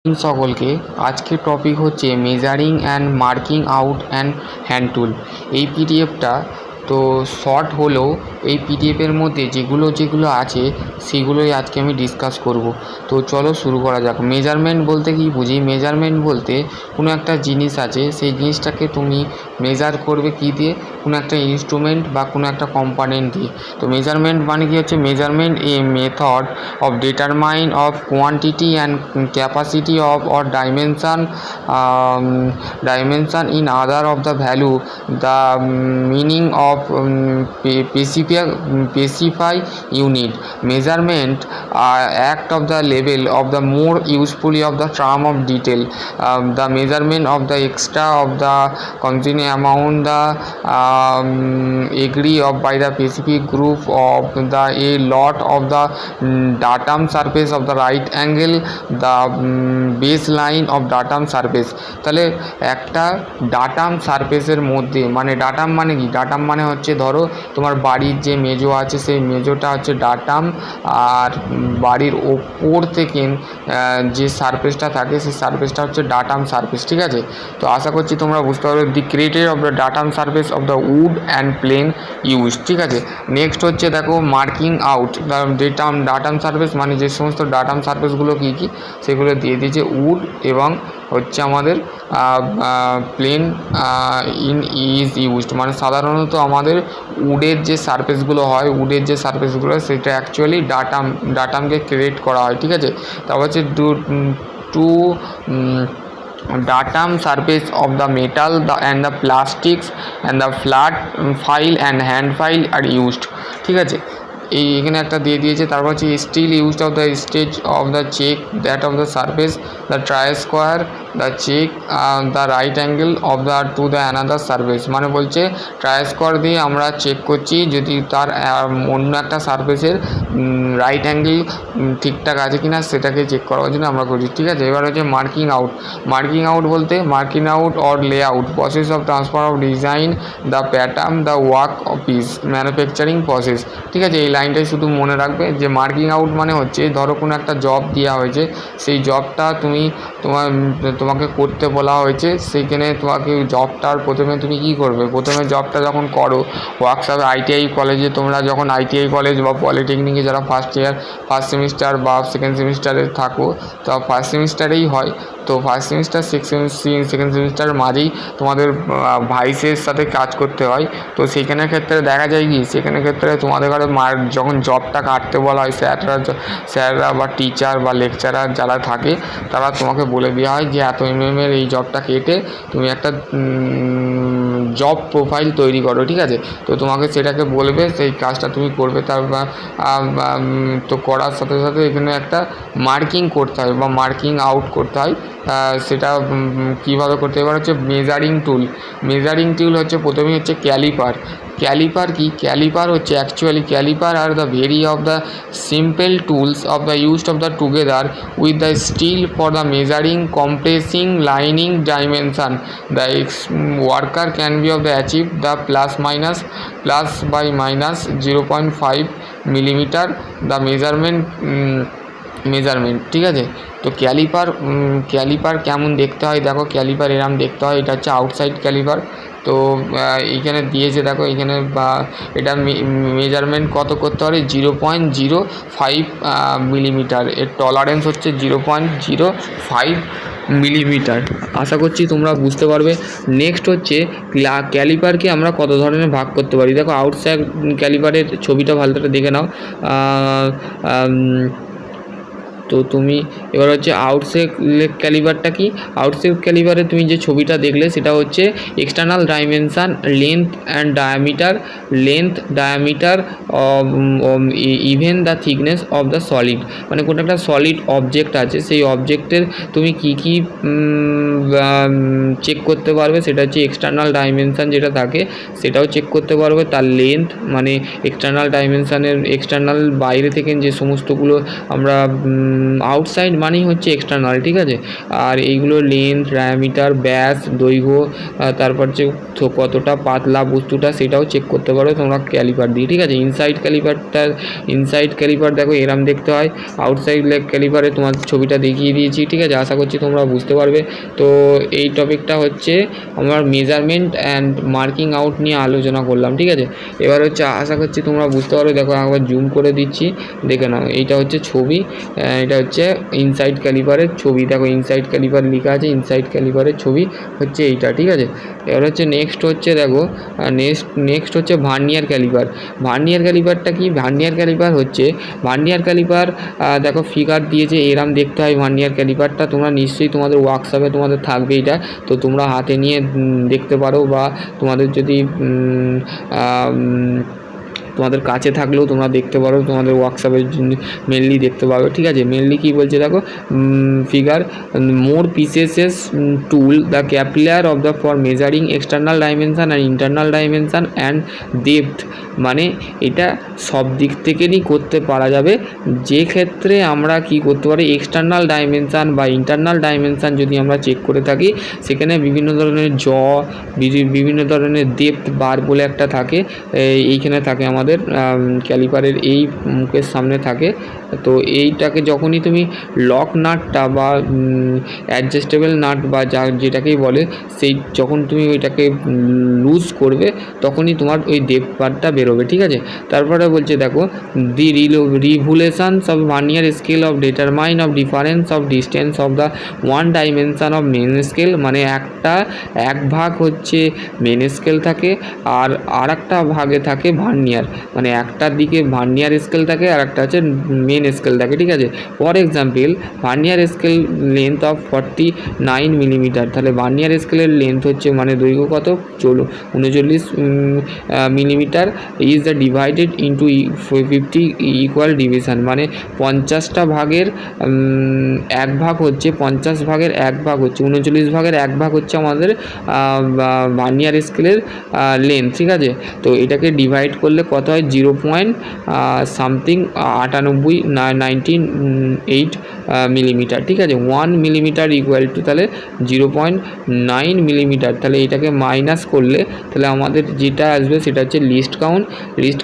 সকলকে আজকের টপিক হচ্ছে measuring and marking out and hand tool. এই পিডিএফটা তো শর্ট হলেও এই পিডিএফের মধ্যে যেগুলো আছে সেগুলোই আজকে আমি ডিসকাস করব। তো চলো শুরু করা যাক। মেজারমেন্ট বলতে কি বুঝি? মেজারমেন্ট বলতে কোনো একটা জিনিস আছে, সেই জিনিসটাকে তুমি মেজার করবে কী দিয়ে? কোনো একটা ইনস্ট্রুমেন্ট বা কোনো একটা কম্পোনেন্ট দিয়ে। তো মেজারমেন্ট মানে কি হচ্ছে? Measurement A method of determine of quantity and capacity of or dimension in other of the value the meaning of specify unit. Measurement act of the level of the more usefully of the term of detail, the measurement of the extra of the continuing amount the agree of by the specific group of the a lot of the datum surface of the right angle the baseline of datum surface। তাহলে একটা datum সারফেসের মধ্যে, মানে datum মানে কি? Datum মানে হচ্ছে ধরো তোমার বাড়ির যে মেজো আছে সেই মেজোটা হচ্ছে ডাটাম, আর বাড়ির ওপর থেকে যে সারফেসটা থাকে সেই সারফেসটা হচ্ছে ডাটাম সারফেস। ঠিক আছে, তো আশা করছি তোমরা বুঝতে পারবে। The created of the datum surface of the wood and plane use. ঠিক আছে, নেক্সট হচ্ছে দেখো মার্কিং আউট। ডাটাম সারফেস মানে যে সমস্ত ডাটাম সারফেসগুলো কী কী সেগুলো দিয়ে দিয়েছে উড এবং হচ্ছে আমাদের প্লেন ইজ ইউজড। মানে সাধারণত আমাদের উডের যে সারফেসগুলো হয়, উডের যে সারফেসগুলো সেটা অ্যাকচুয়ালি ডাটামকে ক্রিয়েট করা হয়। ঠিক আছে, তারপর হচ্ছে two datum surface of the metal and the plastics and the flat file and hand file are used। ঠিক আছে, এখানে একটা দিয়ে দিয়েছে। তারপর হচ্ছে still used of the stage of the check that of the surface the try square the check the right angle of the to the another surface. মানে বলছে ট্রাই স্কোয়ার দিয়ে আমরা চেক করছি যদি তার অন্য একটা সারফেসের রাইট অ্যাঙ্গেল ঠিকঠাক আছে কিনা সেটাকে চেক করার জন্য আমরা করছি। ঠিক আছে, এবার হচ্ছে মার্কিং আউট। মার্কিং আউট বলতে মার্কিং আউট অর লে out process of transfer of design the pattern the work of piece manufacturing process. ঠিক আছে, এই লাইনটাই শুধু মনে রাখবে যে মার্কিং আউট মানে হচ্ছে ধরো কোনো একটা জব দেওয়া হয়েছে, সেই জবটা তোমাকে করতে বলা হয়েছে, সেইখানে তোমাকে জবটার প্রথমে তুমি কী করবে? প্রথমে জবটা যখন করো ওয়ার্কশপে আইটিআই কলেজে, তোমরা যখন আইটিআই কলেজ বা পলিটেকনিকে যারা ফার্স্ট সেমিস্টার বা সেকেন্ড সেমিস্টারে থাকো, তো ফার্স্ট সেমিস্টারেই হয়। তো ফার্স্ট সেমিস্টার সেকেন্ড সেমিস্টারের মাঝেই তোমাদের ভাইসের সাথে কাজ করতে হয়। তো সেইখানের ক্ষেত্রে দেখা যায় কি, সেখানের ক্ষেত্রে তোমাদের ঘরে যখন জবটা কাটতে বলা হয়, স্যাররা বা টিচার বা লেকচারার যারা থাকে তারা তোমাকে বলে দেওয়া হয় যে এত এর এই জবটা কেটে তুমি একটা জব প্রোফাইল তৈরি করো। ঠিক আছে, তো তোমাকে সেটাকে বলবে, সেই কাজটা তুমি করবে। তারপর তো করার সাথে সাথে এখানে একটা মার্কিং করতে হয় বা মার্কিং আউট করতে হয়। সেটা কীভাবে করতে হয়? এবার হচ্ছে মেজারিং টুল। মেজারিং টুল হচ্ছে প্রথমেই হচ্ছে ক্যালিপার। ক্যালিপার কি? ক্যালিপার হচ্ছে actually caliper are the very of the simple tools of the used of the together with the steel for the measuring compressing lining dimension the worker can be of the achieve the plus by minus 0.5 millimetre the measurement. ঠিক আছে, তো caliper কেমন দেখতে হয়? দেখো caliper এরম দেখতে হয়। এটা হচ্ছে আউটসাইড ক্যালিপার। তো এইখানে দিয়েছে দেখো, এইখানে এটা মেজারমেন্ট কত করতে পারে? 0.05 মিলিমিটার। এর টলারেন্স হচ্ছে 0.05 মিলিমিটার। আশা করছি তোমরা বুঝতে পারবে। নেক্সট হচ্ছে ক্যালিপারকে আমরা কত ধরনের ভাগ করতে পারি। দেখো আউটসাইড ক্যালিপারের ছবিটা ভালো করে দেখে নাও। তো তুমি এবার হচ্ছে আউটসাইড ক্যালিপারটা কি? আউটসাইড ক্যালিপারে তুমি যে ছবিটা দেখলে সেটা হচ্ছে external dimension length and diameter even the thickness of the solid. মানে কোনো একটা সলিড অবজেক্ট আছে, সেই অবজেক্টের তুমি কী চেক করতে পারবে সেটা হচ্ছে এক্সটার্নাল ডাইমেনশান যেটা থাকে সেটাও চেক করতে পারবে। তার লেন্থ মানে এক্সটার্নাল ডাইমেনশানের এক্সটার্নাল বাইরে থেকে যে সমস্তগুলো আমরা আউটসাইড মানেই হচ্ছে এক্সটার্নাল, ঠিক আছে। আর এইগুলো লেন্থ, ডায়ামিটার, ব্যাস, দৈর্ঘ্য, তারপর যে কতটা পাতলা বস্তুটা সেটাও চেক করতে পারো তোমরা ক্যালিপার দিয়ে, ঠিক আছে। ইনসাইড ক্যালিপার দেখো এরম দেখতে হয়, আউটসাইড ক্যালিপারে তোমার ছবিটা দেখিয়ে দিয়েছি, ঠিক আছে। আশা করছি তোমরা বুঝতে পারবে। তো এই টপিকটা হচ্ছে আমার মেজারমেন্ট অ্যান্ড মার্কিং আউট নিয়ে আলোচনা করলাম, ঠিক আছে। এবার হচ্ছে আশা করছি তোমরা বুঝতে পারবে। দেখো একবার জুম করে দিচ্ছি, দেখে নাও। এইটা হচ্ছে ছবি, এটা হচ্ছে ইনসাইড ক্যালিপারের ছবি। দেখো ইনসাইড ক্যালিপার লেখা আছে, ইনসাইড ক্যালিপারের ছবি হচ্ছে এইটা, ঠিক আছে। এবার হচ্ছে নেক্সট হচ্ছে দেখো নেক্সট হচ্ছে ভার্নিয়ার ক্যালিপার। ভার্নিয়ার ক্যালিপারটা কি? ভার্নিয়ার ক্যালিপার হচ্ছে দেখো ফিগার দিয়েছে, এরম দেখতে হয় ভার্নিয়ার ক্যালিপারটা। তোমরা নিশ্চয়ই তোমাদের ওয়ার্কশপে তোমাদের থাকবে এটা, তো তোমরা হাতে নিয়ে দেখতে পারো, বা তোমাদের যদি তোমাদের কাছে থাকলেও তোমরা দেখতে পারো, তোমাদের ওয়ার্কশপে মেনলি দেখতে পাবে, ঠিক আছে। মেনলি কী বলছে দেখো, figure more pieces tool the caliper of the for measuring external dimension and internal dimension and depth. মানে এটা সব দিক থেকেই করতে পারা যাবে। যে ক্ষেত্রে আমরা কি করতে পারি, এক্সটার্নাল ডাইমেনশান বা ইন্টারনাল ডাইমেনশান যদি আমরা চেক করে থাকি, সেখানে বিভিন্ন ধরনের বিভিন্ন ধরনের ডেপথ বার বলে একটা থাকে, এইখানে থাকে আমাদের ক্যালিপারের এই মুখের সামনে থাকে। তো এইটাকে যখনই তুমি লক নাটটা বা অ্যাডজাস্টেবল নাট বা যেটাকেই বলে, সেই যখন তুমি ওইটাকে লুজ করবে তখনই তোমার ওই ডেপথ বারটা বেরোবে, ঠিক আছে। তারপরে বলছে দেখো, the revolutions of vernier scale of determine of difference of distance of the one dimension of main scale. মানে এক ভাগ হচ্ছে মেন স্কেল থাকে, আর একটা ভাগে থাকে ভার্নিয়ার। মানে একটার দিকে ভার্নিয়ার স্কেল থাকে আর একটা হচ্ছে মেন স্কেল থাকে, ঠিক আছে। For example, vernier scale length of 49 millimetre. তাহলে ভার্নিয়ার স্কেলের লেন্থ হচ্ছে মানে দৈর্ঘ্য কত, 39 millimetre, is the divided into 50 equal division. মানে 50টা ভাগের এক ভাগ হচ্ছে, 50 ভাগের এক ভাগ হচ্ছে 39 ভাগের এক ভাগ হচ্ছে আমাদের ভার্নিয়ার স্কেলের লেন্থ, ঠিক আছে। তো এটাকে ডিভাইড করলে কত হয়, 0.98 মিলিমিটার, ঠিক আছে। 1 মিলিমিটার ইকুয়াল টু তাহলে 0.9 মিলিমিটার। তাহলে এটাকে মাইনাস করলে তাহলে আমাদের যেটা আসবে সেটা হচ্ছে লিস্ট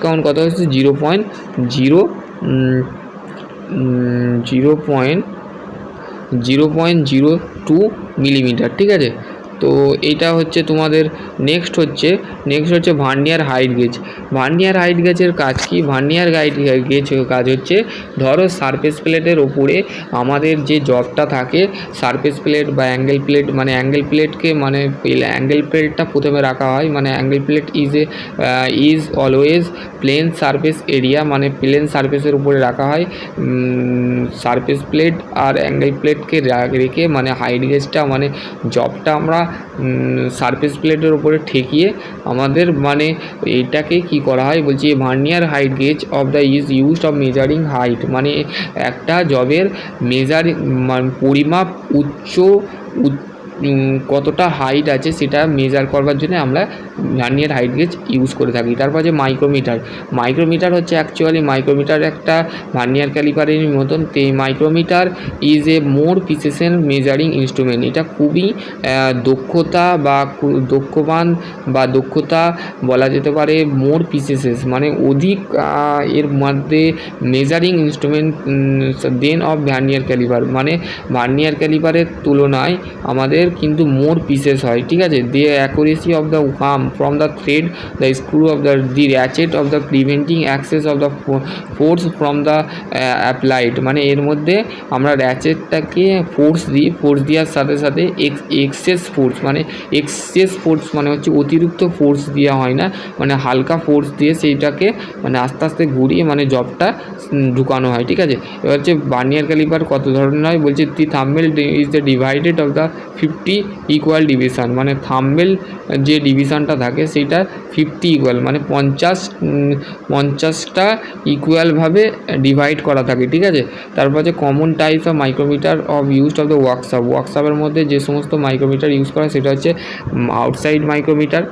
কাউন্ট কত হচ্ছে 0.02 মিলিমিটার, ঠিক আছে। তো এইটা হচ্ছে তোমাদের নেক্সট হচ্ছে vernier height gauge. Vernier height গেজের কাজ কি? ভার্নিয়ার হাইট গেজ কাজ হচ্ছে, ধরো সারফেস প্লেটের ওপরে আমাদের যে জবটা থাকে, সারফেস প্লেট বা অ্যাঙ্গেল প্লেট, মানে অ্যাঙ্গেল প্লেটকে মানে অ্যাঙ্গেল প্লেটটা প্রথমে রাখা হয়। মানে angle plate is always plane surface area, মানে প্লেন সারফেসের উপরে রাখা হয় সারফেস প্লেট আর অ্যাঙ্গেল প্লেটকে রেখে, মানে হাইট গেজটা মানে জবটা আমরা সারফেস প্লেটের উপরে ঠেকিয়ে আমাদের মানে এটাকে কি করা হয়, বলছি vernier height gauge of the is used of measuring height. মানে একটা জবের পরিমাপ কতটা হাইট আছে সেটা মেজার করবার জন্য আমরা ভার্নিয়ার হাইট গেজ ইউজ করে থাকি। তারপর যে মাইক্রোমিটার হচ্ছে অ্যাকচুয়ালি মাইক্রোমিটার একটা ভার্নিয়ার ক্যালিপারের মতন। Micrometer is a more precision measuring instrument. এটা খুবই দক্ষতা বলা যেতে পারে। মোর প্রিসিসেস মানে অধিক এর মধ্যে measuring instrument then of vernier caliper. মানে ভার্নিয়ার ক্যালিপারের তুলনায় আমাদের কিন্তু মোর পিসেস হয়, ঠিক আছে। The accuracy of the come from the thread, the screw of the ratchet of the preventing excess of the force from the applied. মানে এর মধ্যে আমরা র্যাচেটটাকে ফোর্স দেওয়ার সাথে সাথে এক্সেস ফোর্স মানে হচ্ছে অতিরিক্ত ফোর্স দেওয়া হয় না, মানে হালকা ফোর্স দিয়ে সেইটাকে মানে আস্তে আস্তে ঘুরিয়ে মানে জবটা ঢুকানো হয়, ঠিক আছে। এবার হচ্ছে ভার্নিয়ার ক্যালিপার কত ধরনের হয়, বলছে the thumbnail is the divided of the 50 equal division. মানে থাম্বনেল যে ডিভিশনটা থাকে সেইটা 50 ইকুয়াল, মানে 50টা ইকুয়ালভাবে ডিভাইড করা থাকে, ঠিক আছে। তারপর যে common types of micrometer of used of the ওয়ার্কশপের মধ্যে যে সমস্ত মাইক্রোমিটার ইউজ করা সেটা হচ্ছে outside micrometer,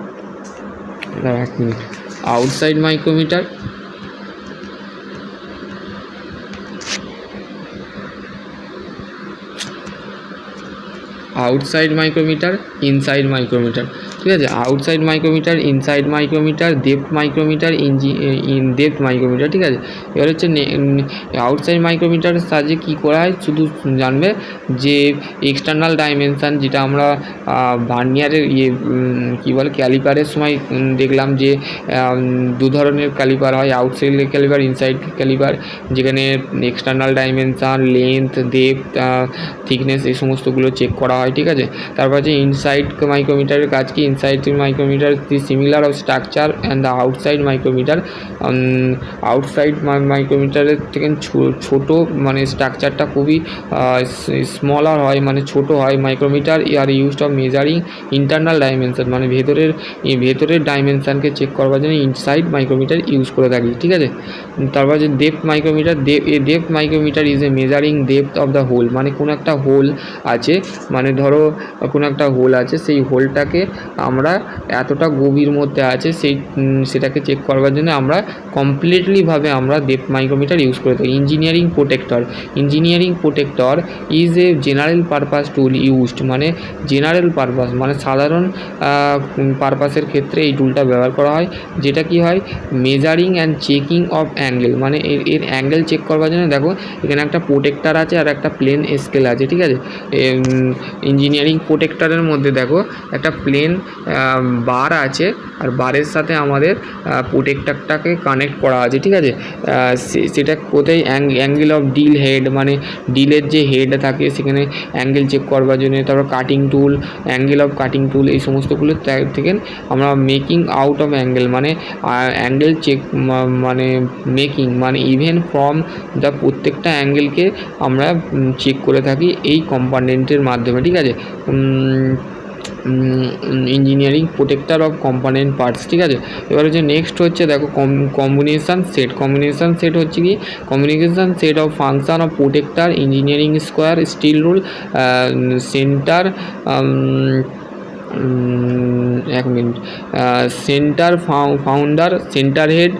outside micrometer, inside micrometer, ঠিক আছে। Outside micrometer, inside micrometer, depth micrometer, depth micrometer, ঠিক আছে। এবার হচ্ছে আউটসাইড মাইক্রোমিটারের সাহায্যে কী করা হয় শুধু জানবে যে এক্সটার্নাল ডাইমেনশান, যেটা আমরা ভার্নিয়ারের কী বলে ক্যালিপারের সময় দেখলাম যে দু ধরনের ক্যালিপার হয়, আউটসাইড ক্যালিপার, ইনসাইড ক্যালিপার, যেখানে external dimension, length, depth, thickness এই সমস্তগুলো চেক করা হয়, ঠিক আছে। তারপর হচ্ছে ইনসাইড মাইক্রোমিটারের কাজ কি? Inside micrometer the similar of structure and the outside micrometer. Outside মাইক্রোমিটারের থেকে ছোট, মানে স্ট্রাকচারটা খুবই স্মলার হয়, মানে ছোট হয়। Micrometer are used of measuring internal dimension, মানে ভেতরের ডাইমেনশানকে চেক করবার জন্য ইনসাইড মাইক্রোমিটার ইউজ করে থাকি, ঠিক আছে। তারপর যে depth micrometer, depth micrometer is a measuring depth of the hole, মানে কোনো একটা হোল আছে, মানে ধরো কোনো একটা হোল আছে, সেই হোলটাকে আমরা এতটা গভীর মধ্যে আছে সেটাকে চেক করবার জন্য আমরা কমপ্লিটলিভাবে আমরা ডেপথ মাইক্রোমিটার ইউজ করে থাকি। Engineering protector is a general purpose tool used, মানে জেনারেল পারপাস মানে সাধারণ পারপাসের ক্ষেত্রে এই টুলটা ব্যবহার করা হয়, যেটা কি হয় measuring and checking of angle, মানে এর অ্যাঙ্গেল চেক করবার জন্য দেখো এখানে একটা প্রোটেক্টর আছে আর একটা প্লেন স্কেল আছে, ঠিক আছে। ইঞ্জিনিয়ারিং প্রোটেক্টরের মধ্যে দেখো একটা প্লেন বার আছে আর বারের সাথে আমাদের প্রোটেক্টরটাকে কানেক্ট করা আছে, ঠিক আছে। সেটা কোথায় অ্যাঙ্গেল অফ ডিল হেড, মানে ডিলের যে হেড থাকে সেখানে অ্যাঙ্গেল চেক করবার জন্য। তারপর cutting tool, angle of cutting tool, এই সমস্তগুলো থেকে আমরা মেকিং আউট অফ অ্যাঙ্গেল, মানে অ্যাঙ্গেল চেক, মানে মেকিং মানে ইভেন ফ্রম দ্য প্রত্যেকটা অ্যাঙ্গেলকে আমরা চেক করে থাকি এই কম্পোনেন্টের মাধ্যমে, ঠিক আছে। Engineering protector of component parts, ঠিক আছে। এবার হচ্ছে নেক্সট হচ্ছে দেখো কম্বিনেশান সেট হচ্ছে কি combination set of function of protractor, engineering square, steel rule, centre, এক minute, centre founder, centre head,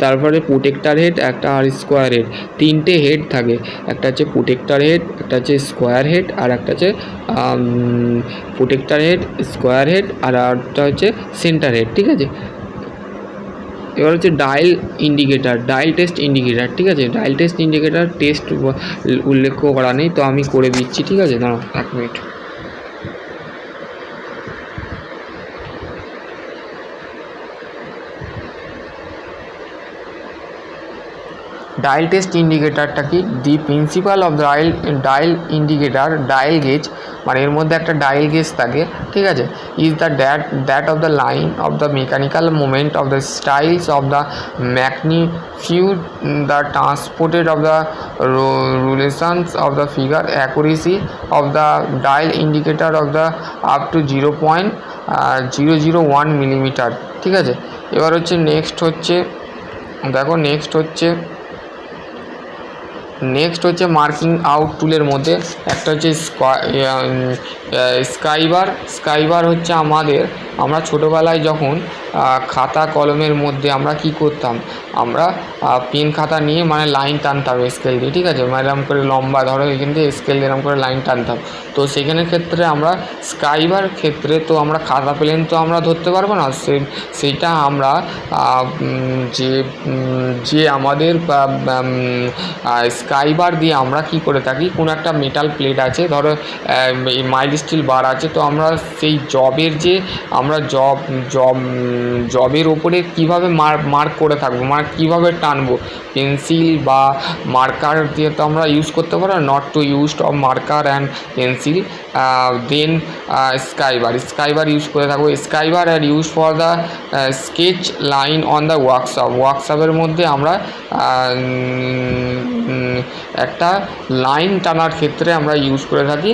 তারপরে প্রোটেক্টর হেড, একটা আর স্কোয়ার হেড, তিনটে হেড থাকে, একটা হচ্ছে প্রোটেক্টর হেড, একটা হচ্ছে স্কোয়ার হেড, আর একটা হচ্ছে প্রোটেক্টর হেড, স্কোয়ার হেড, আর একটা হচ্ছে সেন্টার হেড, ঠিক আছে। এবার হচ্ছে ডায়াল টেস্ট ইন্ডিকেটার, ঠিক আছে। ডায়াল টেস্ট ইন্ডিকেটার টেস্ট উল্লেখ করা নেই, তো আমি করে দিচ্ছি, ঠিক আছে, দাঁড়াও এক মিনিট। ডায়াল টেস্ট ইন্ডিকেটারটা কি? The principle of dial indicator, dial gauge, মানে এর মধ্যে একটা ডায়াল গেজ থাকে, ঠিক আছে। Is the that of the line of the mechanical movement of the stylus of the magnitude the transported of the revolutions of the figure, accuracy of the dial indicator of the up to 0.001 millimetre, ঠিক আছে। এবার হচ্ছে next হচ্ছে দেখো next হচ্ছে marking out টুলের মধ্যে একটা হচ্ছে স্কাইবার হচ্ছে আমরা ছোটোবেলায় যখন খাতা কলমের মধ্যে আমরা কি করতাম, আমরা পেন খাতা নিয়ে মানে লাইন টানতাম স্কেল দিয়ে, ঠিক আছে, মানে এরকম করে লম্বা, ধরো এখান থেকে স্কেল দিয়ে এরকম করে লাইন টানতাম। তো সেখানের ক্ষেত্রে আমরা স্কাইবার ক্ষেত্রে তো আমরা খাতা পেন তো আমরা ধরতে পারবো না, সেইটা আমরা যে আমাদের স্কাইবার দিয়ে আমরা কি করে থাকি, কোনো একটা মেটাল প্লেট আছে, ধরো মাইল্ড স্টিল বার আছে, তো আমরা সেই জবের যে আমরা জবের ওপরে কীভাবে মার্ক করে থাকবো, মানে কীভাবে টানবো, পেন্সিল বা মার্কার দিয়ে তো আমরা ইউজ করতে পারবো, not to used of marker and pencil, then scriber use করে থাকবো। Scriber are use for the sketch line on the ওয়ার্কশপের মধ্যে আমরা একটা লাইন টানার ক্ষেত্রে আমরা ইউজ করে থাকি,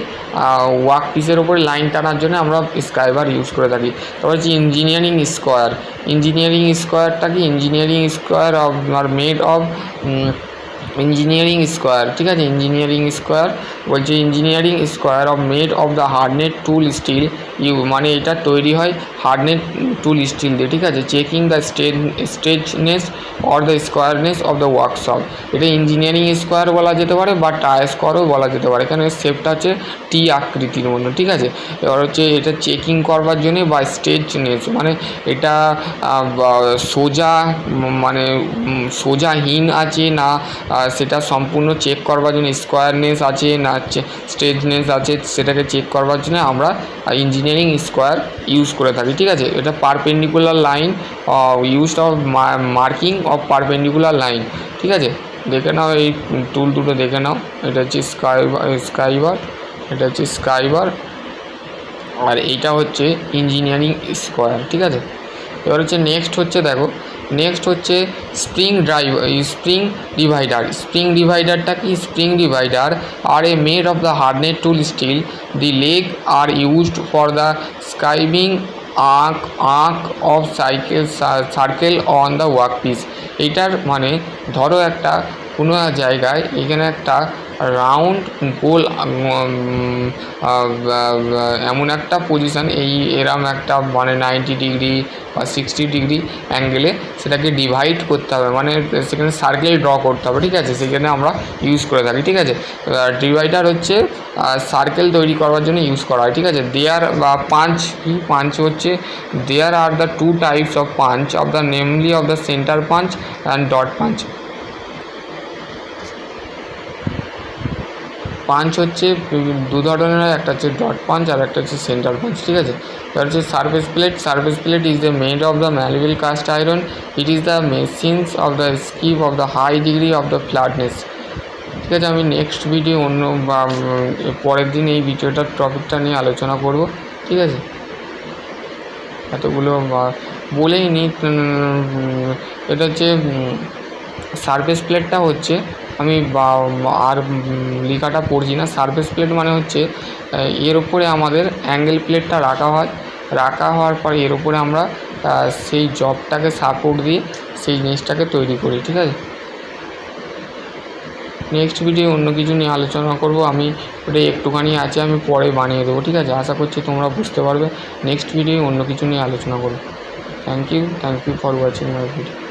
ওয়ার্ক পিসের ওপরে লাইন টানার জন্য আমরা স্কাইবার ইউজ করে থাকি। তারপর হচ্ছে ইঞ্জিনিয়ারিং স্কোয়ারটা কি? Engineering square are made of engineering square, ঠিক আছে। ইঞ্জিনিয়ারিং স্কোয়ার বলছে engineering square of made of the hardened tool steel মানে এটা তৈরি হয় হার্ডনেট টুল স্টিল দিয়ে, ঠিক আছে। Checking the straightness or the squareness of the workshop, এটা ইঞ্জিনিয়ারিং স্কোয়ার বলা যেতে পারে বা টাই স্কোয়ারও বলা যেতে পারে। এখানে শেপটা হচ্ছে টি আকৃতির মতো, ঠিক আছে। এবার হচ্ছে এটা চেকিং করবার জন্যে বা স্ট্রেচনেস মানে এটা সোজা মানে সোজাহীন আছে না সেটা সম্পূর্ণ চেক করবার জন্য, স্কোয়ারনেস আছে না স্ট্রেচনেস আছে সেটাকে চেক করবার জন্য আমরা ইঞ্জিনিয়ারিং স্কোয়ার ইউজ করে থাকি, ঠিক আছে। এটা perpendicular line used of marking of perpendicular line, ঠিক আছে। দেখে নাও এই টুল দুটো দেখে নাও, এটা হচ্ছে স্কাইবার, এটা হচ্ছে স্কাইবার, আর এইটা হচ্ছে ইঞ্জিনিয়ারিং স্কোয়ার, ঠিক আছে। এবার হচ্ছে নেক্সট হচ্ছে দেখো, নেক্সট হচ্ছে স্প্রিং ডিভাইডার। স্প্রিং ডিভাইডারটা কি? Spring divider are a made of the hardened tool steel, the leg are used for the scribing arc of circle on the workpiece. এইটার মানে ধরো একটা কোনো জায়গায় এখানে একটা রাউন্ড গোল এমন একটা পজিশান এরম একটা মানে 90 ডিগ্রি বা 60 ডিগ্রি অ্যাঙ্গেলে সেটাকে ডিভাইড করতে হবে, মানে সেখানে সার্কেল ড্র করতে হবে, ঠিক আছে। সেখানে আমরা ইউজ করে থাকি, ঠিক আছে। ডিভাইডার হচ্ছে সার্কেল তৈরি করবার জন্য ইউজ করা হয়, ঠিক আছে। দেয়ার বা পাঞ্চ, কি পাঞ্চ হচ্ছে there are the two types of punch of the namely of the centre punch and dot punch. Punch হচ্ছে দু ধরনের হয়, একটা হচ্ছে ডট পাঞ্চ আর একটা হচ্ছে সেন্টার পাঞ্চ, ঠিক আছে। এবার হচ্ছে surface plate. Surface plate is the made of the malleable cast iron, it is the machines of the skip of the high degree of the flatness, ঠিক আছে। আমি নেক্সট ভিডিও অন্য বা পরের দিন এই ভিডিওটার টপিকটা নিয়ে আলোচনা করব, ঠিক আছে। এতগুলো বলেই নি। এটা হচ্ছে সারফেস প্লেটটা হচ্ছে আমি আর লেখাটা পড়ছি না। সারফেস প্লেট মানে হচ্ছে এর উপরে আমাদের অ্যাঙ্গেল প্লেটটা রাখা হওয়ার পর এর উপরে আমরা সেই জবটাকে সাপোর্ট দিয়ে সেই জিনিসটাকে তৈরি করি, ঠিক আছে। নেক্সট ভিডিও অন্য কিছু নিয়ে আলোচনা করব। আমি ওটা একটুখানি আছে, আমি পরে বানিয়ে দেবো, ঠিক আছে। আশা করছি তোমরা বুঝতে পারবে। নেক্সট ভিডিও অন্য কিছু নিয়ে আলোচনা করব। Thank you for watching my video.